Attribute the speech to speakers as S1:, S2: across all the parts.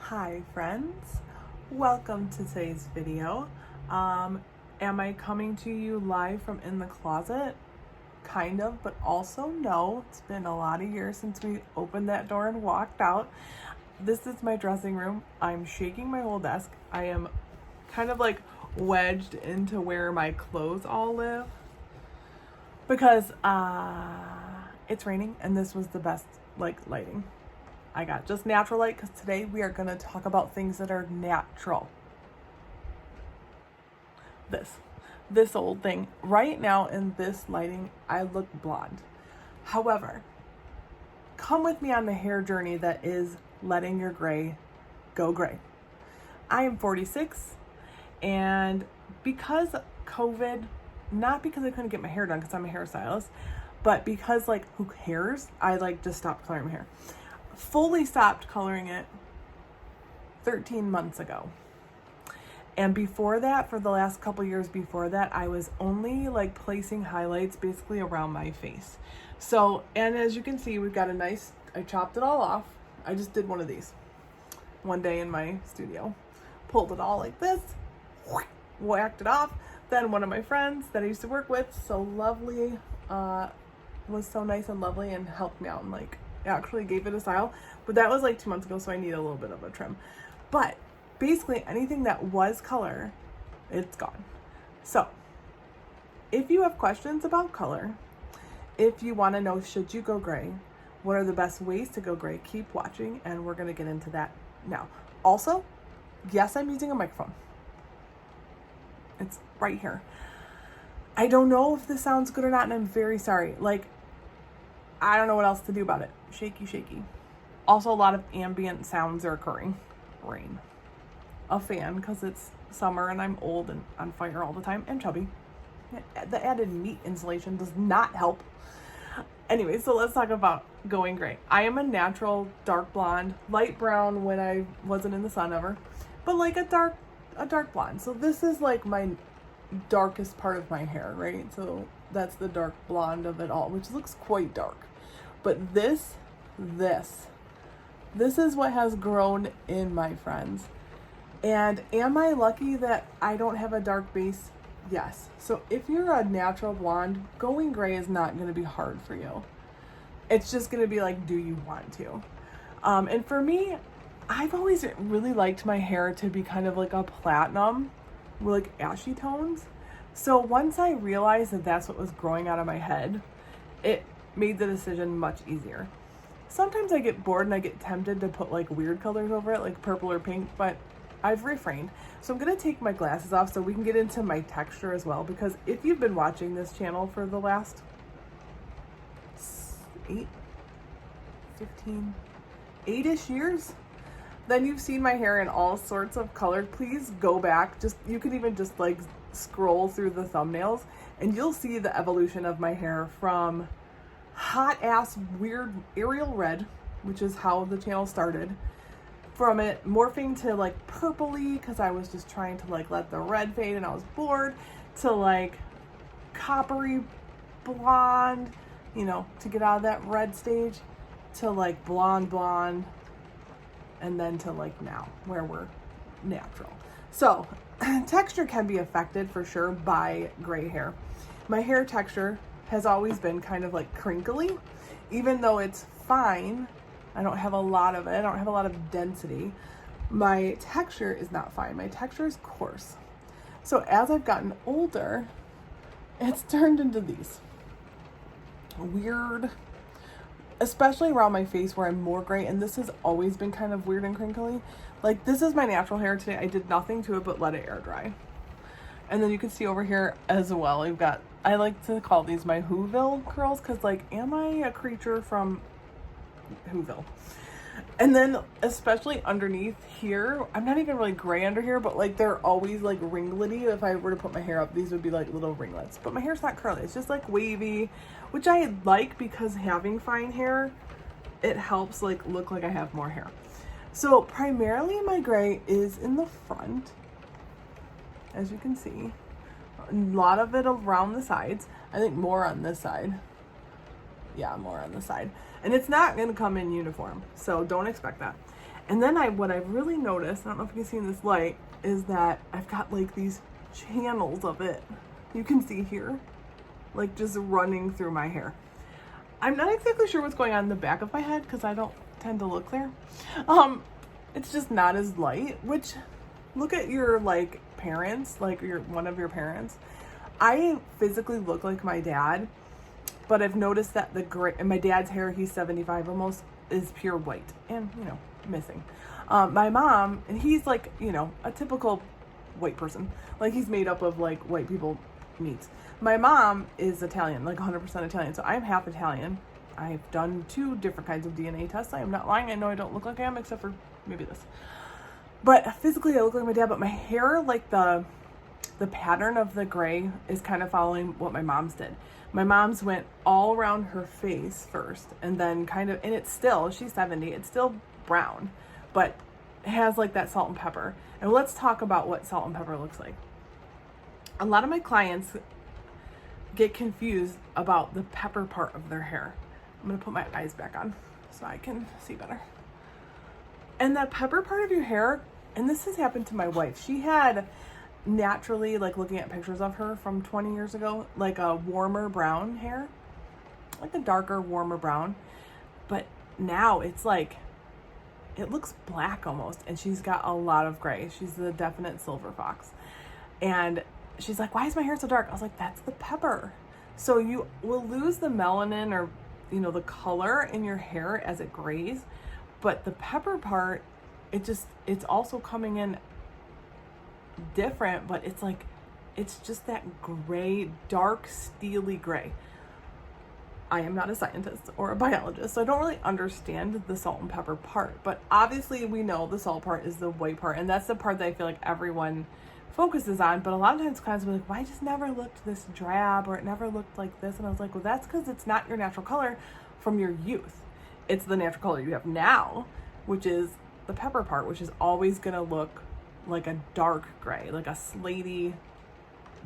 S1: Hi friends, welcome to today's video. Am I coming to you live from in the closet? Kind of, but also no. It's been a lot of years since we opened that door and walked out. This is my dressing room. I'm shaking my whole desk. I am kind of like wedged into where my clothes all live because it's raining and this was the best lighting. I got just natural light because today we are going to talk about things that are natural. This old thing. Right now in this lighting, I look blonde. However, come with me on the hair journey that is letting your gray go gray. I am 46 and because COVID, not because I couldn't get my hair done because I'm a hairstylist, but because who cares? I just stopped coloring my hair. Fully stopped coloring it 13 months ago. And before that, for the last couple years before that, I was only placing highlights basically around my face. So, and as you can see, we've got I chopped it all off. I just did one of these one day in my studio. Pulled it all like this, whacked it off. Then one of my friends that I used to work with, so lovely, was so nice and lovely and helped me out and actually gave it a style, but that was 2 months ago, so I need a little bit of a trim. But basically anything that was color, it's gone. So if you have questions about color, if you want to know should you go gray, what are the best ways to go gray, keep watching and we're going to get into that now. Also, yes, I'm using a microphone. It's right here. I don't know if this sounds good or not, and I'm very sorry. I don't know what else to do about it. Shaky. Also, a lot of ambient sounds are occurring. Rain. A fan, because it's summer and I'm old and on fire all the time and chubby. The added meat insulation does not help. Anyway, so let's talk about going gray. I am a natural dark blonde, light brown when I wasn't in the sun ever, but a dark blonde. So this is my darkest part of my hair, right? So that's the dark blonde of it all, which looks quite dark. But this is what has grown in, my friends. And am I lucky that I don't have a dark base? Yes. So if you're a natural blonde, going gray is not going to be hard for you. It's just going to be do you want to? And for me, I've always really liked my hair to be kind of a platinum with ashy tones. So once I realized that that's what was growing out of my head, it made the decision much easier. Sometimes I get bored and I get tempted to put weird colors over it, like purple or pink, but I've refrained. So I'm going to take my glasses off so we can get into my texture as well, because if you've been watching this channel for the last 8-ish years, then you've seen my hair in all sorts of colors. Please go back. You can even just scroll through the thumbnails and you'll see the evolution of my hair from hot ass weird Ariel red, which is how the channel started, from it morphing to purpley because I was just trying to let the red fade and I was bored, to coppery blonde, to get out of that red stage, to blonde, and then to now where we're natural. So texture can be affected for sure by gray hair. My hair texture has always been kind of crinkly, even though it's fine. I don't have a lot of it. I don't have a lot of density. My texture is not fine. My texture is coarse. So as I've gotten older, it's turned into these weird, especially around my face where I'm more gray, and this has always been kind of weird and crinkly. This is my natural hair today. I did nothing to it but let it air dry. And then you can see over here as well, we've got, I like to call these my Whoville curls, because am I a creature from Whoville? And then especially underneath here, I'm not even really gray under here, but they're always ringlety. If I were to put my hair up, these would be little ringlets. But my hair's not curly, it's just wavy, which I like because having fine hair, it helps look like I have more hair. So primarily my gray is in the front, as you can see. A lot of it around the sides. I think more on this side. Yeah, more on the side. And it's not going to come in uniform, so don't expect that. And then what I've really noticed, I don't know if you can see in this light, is that I've got like these channels of it. You can see here, like just running through my hair. I'm not exactly sure what's going on in the back of my head because I don't tend to look clear. It's just not as light, which look at your like parents, like one of your parents. I physically look like my dad, but I've noticed that the gray in my dad's hair, he's 75 almost, is pure white and, you know, missing. My mom, and he's like, you know, a typical white person. Like he's made up of like white people meats. My mom is Italian, like 100% Italian. So I'm half Italian. I've done 2 different kinds of DNA tests. I am not lying. I know I don't look like I am, except for maybe this. But physically I look like my dad, but my hair, like the pattern of the gray is kind of following what my mom's did. My mom's went all around her face first, and then kind of, and it's still, she's 70, it's still brown, but it has like that salt and pepper. And let's talk about what salt and pepper looks like. A lot of my clients get confused about the pepper part of their hair. I'm gonna put my eyes back on so I can see better. And that pepper part of your hair, and this has happened to my wife. She had naturally, like looking at pictures of her from 20 years ago, like a warmer brown hair, like a darker, warmer brown. But now it's like, it looks black almost, and she's got a lot of gray. She's the definite silver fox. And she's like, why is my hair so dark? I was like, that's the pepper. So you will lose the melanin, or, you know, the color in your hair as it grays, but the pepper part, it's also coming in different, but it's like, it's just that gray, dark, steely gray. I am not a scientist or a biologist, so I don't really understand the salt and pepper part, but obviously we know the salt part is the white part, and that's the part that I feel like everyone focuses on. But a lot of times clients will be like, well, I just never looked this drab, or it never looked like this. And I was like, well, that's because it's not your natural color from your youth. It's the natural color you have now, which is the pepper part, which is always going to look like a dark gray, like a slatey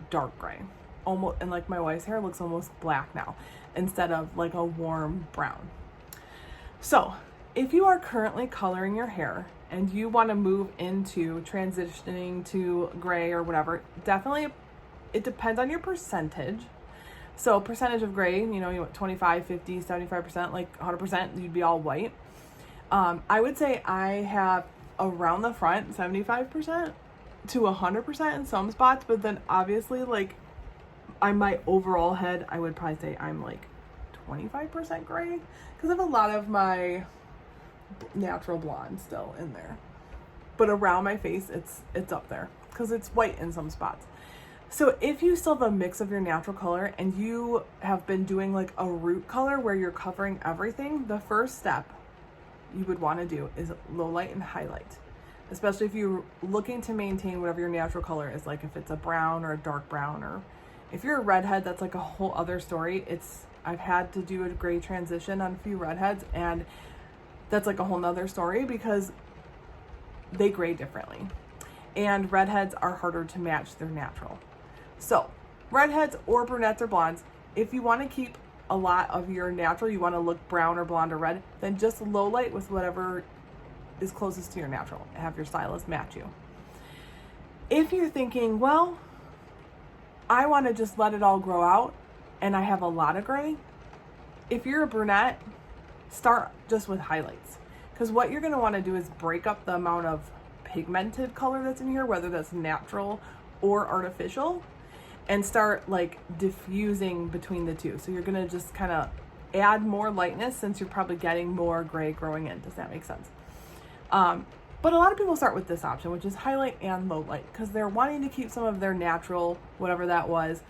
S1: dark gray. Almost, and like my wife's hair looks almost black now instead of like a warm brown. So if you are currently coloring your hair and you want to move into transitioning to gray or whatever, definitely it depends on your percentage. So percentage of gray, you know, you want 25, 50, 75%, like 100%, you'd be all white. I would say I have around the front 75% to 100% in some spots, but then obviously like on my overall head, I would probably say I'm like 25% gray because I have a lot of my natural blonde still in there. But around my face, it's up there because it's white in some spots. So if you still have a mix of your natural color and you have been doing like a root color where you're covering everything, the first step you would want to do is low light and highlight. Especially if you're looking to maintain whatever your natural color is, like if it's a brown or a dark brown, or if you're a redhead, that's like a whole other story. I've had to do a gray transition on a few redheads, and that's like a whole nother story because they gray differently. And redheads are harder to match their natural. So redheads or brunettes or blondes, if you want to keep a lot of your natural, you want to look brown or blonde or red, then just low light with whatever is closest to your natural. Have your stylist match you. If you're thinking, well, I want to just let it all grow out and I have a lot of gray, if you're a brunette, start just with highlights. Because what you're going to want to do is break up the amount of pigmented color that's in here, whether that's natural or artificial, and start like diffusing between the two. So you're going to just kind of add more lightness since you're probably getting more gray growing in. Does that make sense? But a lot of people start with this option, which is highlight and low light, because they're wanting to keep some of their natural, whatever that was,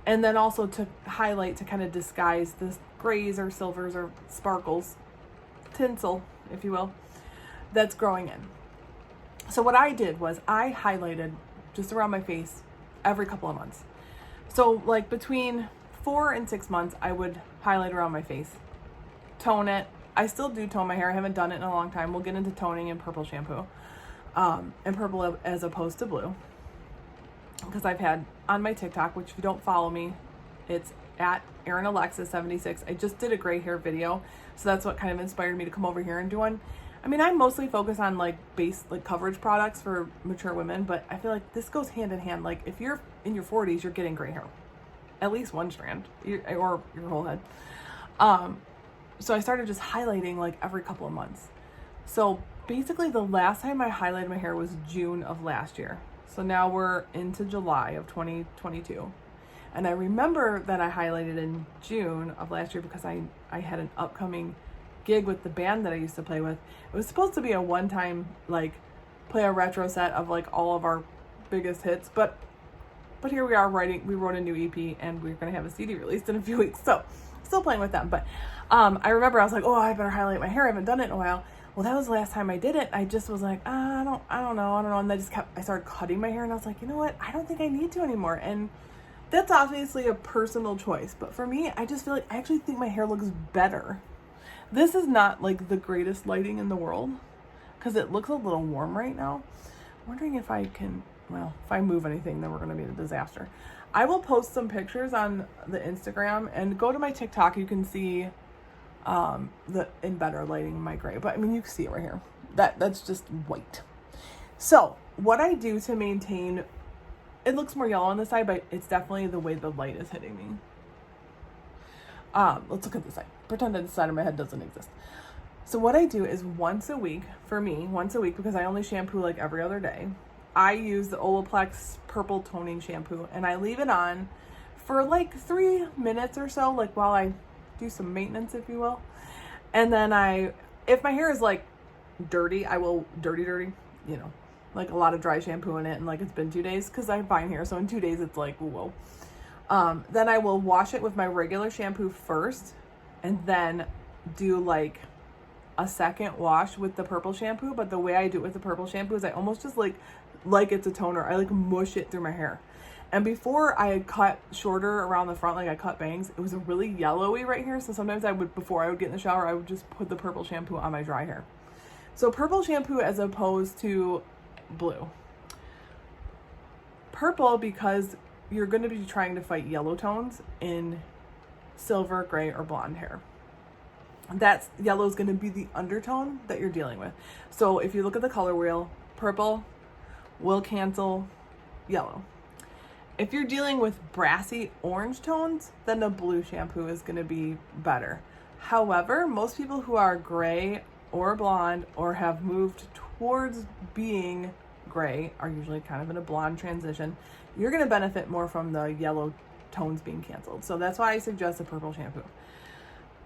S1: and then also to highlight to kind of disguise the grays or silvers or sparkles, tinsel, if you will, that's growing in. So what I did was I highlighted just around my face every couple of months. So like between 4 and 6 months, I would highlight around my face, tone it. I still do tone my hair. I haven't done it in a long time. We'll get into toning in purple shampoo, and purple as opposed to blue. Because I've had on my TikTok, which if you don't follow me, it's at AerinAlexis76. I just did a gray hair video, so that's what kind of inspired me to come over here and do one. I mean, I mostly focus on like base, like coverage products for mature women, but I feel like this goes hand in hand. Like if you're in your 40s, you're getting gray hair, at least one strand or your whole head. So I started just highlighting like every couple of months. So basically the last time I highlighted my hair was June of last year. So now we're into July of 2022. And I remember that I highlighted in June of last year because I had an upcoming gig with the band that I used to play with. It was supposed to be a one-time like play a retro set of like all of our biggest hits, but here we are we wrote a new EP and we're going to have a CD released in a few weeks. So still playing with them. But I remember I was like, oh, I better highlight my hair. I haven't done it in a while. Well, that was the last time I did it. I just was like, I don't know. And I started cutting my hair and I was like, you know what? I don't think I need to anymore. And that's obviously a personal choice. But for me, I just feel like I actually think my hair looks better. This is not like the greatest lighting in the world because it looks a little warm right now. I'm wondering if I can, well, if I move anything, then we're going to be a disaster. I will post some pictures on the Instagram and go to my TikTok. You can see the in better lighting my gray, but I mean, you can see it right here. That's just white. So what I do to maintain, it looks more yellow on the side, but it's definitely the way the light is hitting me. Let's look at the side. Pretend that the side of my head doesn't exist. So what I do is once a week, because I only shampoo like every other day, I use the Olaplex purple toning shampoo and I leave it on for like 3 minutes or so, like while I do some maintenance, if you will. And then if my hair is like dirty, I will dirty, you know, like a lot of dry shampoo in it and like it's been 2 days because I have fine hair. So in 2 days, it's like, whoa. Then I will wash it with my regular shampoo first and then do like a second wash with the purple shampoo. But the way I do it with the purple shampoo is I almost just like it's a toner. I like mush it through my hair. And before I had cut shorter around the front, like I cut bangs, it was really yellowy right here. So sometimes before I would get in the shower, I would just put the purple shampoo on my dry hair. So purple shampoo as opposed to blue. Purple because you're going to be trying to fight yellow tones in silver, gray, or blonde hair. Yellow is going to be the undertone that you're dealing with. So if you look at the color wheel, purple will cancel yellow. If you're dealing with brassy orange tones, then the blue shampoo is going to be better. However, most people who are gray or blonde or have moved towards being gray are usually kind of in a blonde transition. You're going to benefit more from the yellow tones being canceled. So that's why I suggest a purple shampoo.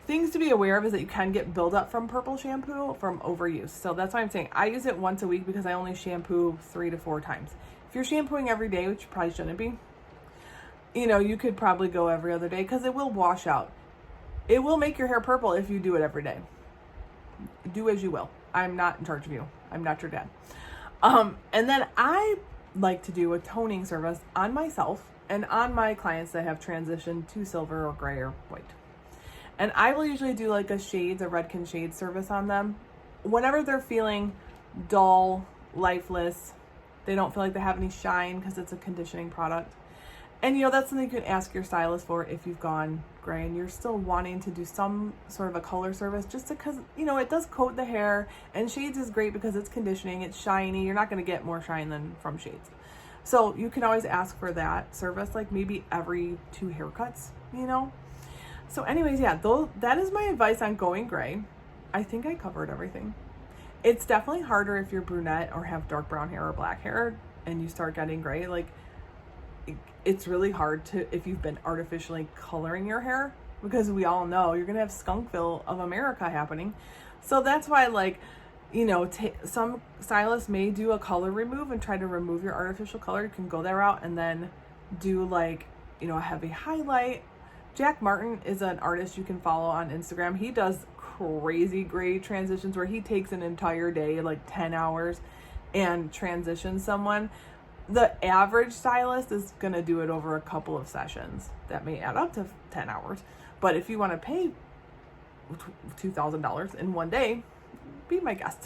S1: Things to be aware of is that you can get buildup from purple shampoo from overuse. So that's why I'm saying I use it once a week because I only shampoo 3 to 4 times. If you're shampooing every day, which you probably shouldn't be, you know, you could probably go every other day because it will wash out. It will make your hair purple if you do it every day. Do as you will. I'm not in charge of you. I'm not your dad. And then I like to do a toning service on myself and on my clients that have transitioned to silver or gray or white. And I will usually do like a Redken shade service on them. Whenever they're feeling dull, lifeless, they don't feel like they have any shine because it's a conditioning product. And you know, that's something you can ask your stylist for if you've gone gray and you're still wanting to do some sort of a color service, just because, you know, it does coat the hair, and shades is great because it's conditioning, it's shiny. You're not going to get more shine than from shades. So you can always ask for that service, like maybe every 2 haircuts, you know? So anyways, yeah, that is my advice on going gray. I think I covered everything. It's definitely harder if you're brunette or have dark brown hair or black hair and you start getting gray. Like, it's really hard if you've been artificially coloring your hair, because we all know you're going to have Skunkville of America happening. So that's why, like, you know, some stylists may do a color remove and try to remove your artificial color. You can go that route and then do, like, you know, a heavy highlight. Jack Martin is an artist you can follow on Instagram. He does crazy gray transitions where he takes an entire day, like 10 hours, and transitions someone. The average stylist is going to do it over a couple of sessions. That may add up to 10 hours. But if you want to pay $2,000 in one day, be my guest.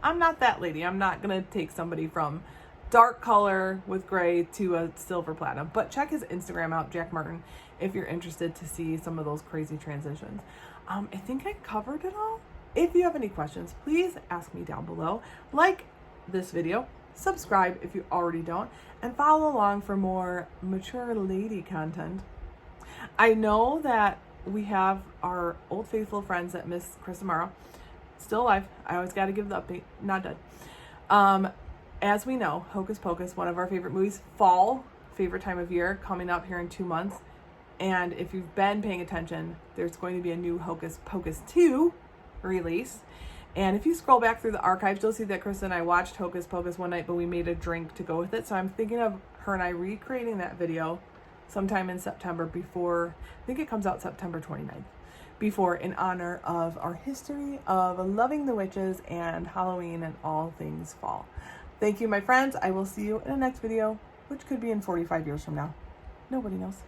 S1: I'm not that lady. I'm not going to take somebody from dark color with gray to a silver platinum. But check his Instagram out, Jack Martin, if you're interested to see some of those crazy transitions. I think I covered it all. If you have any questions, please ask me down below. Like this video, subscribe if you already don't, and follow along for more mature lady content. I know that we have our old faithful friends that miss Chris Amaro still alive. I always got to give the update, not dead. As we know, Hocus Pocus, one of our favorite movies, fall, favorite time of year, coming up here in 2 months. And if you've been paying attention, there's going to be a new Hocus Pocus 2 release. And if you scroll back through the archives, you'll see that Chris and I watched Hocus Pocus one night, but we made a drink to go with it. So I'm thinking of her and I recreating that video sometime in September before, I think it comes out September 29th, before, in honor of our history of loving the witches and Halloween and all things fall. Thank you, my friends. I will see you in the next video, which could be in 45 years from now. Nobody knows.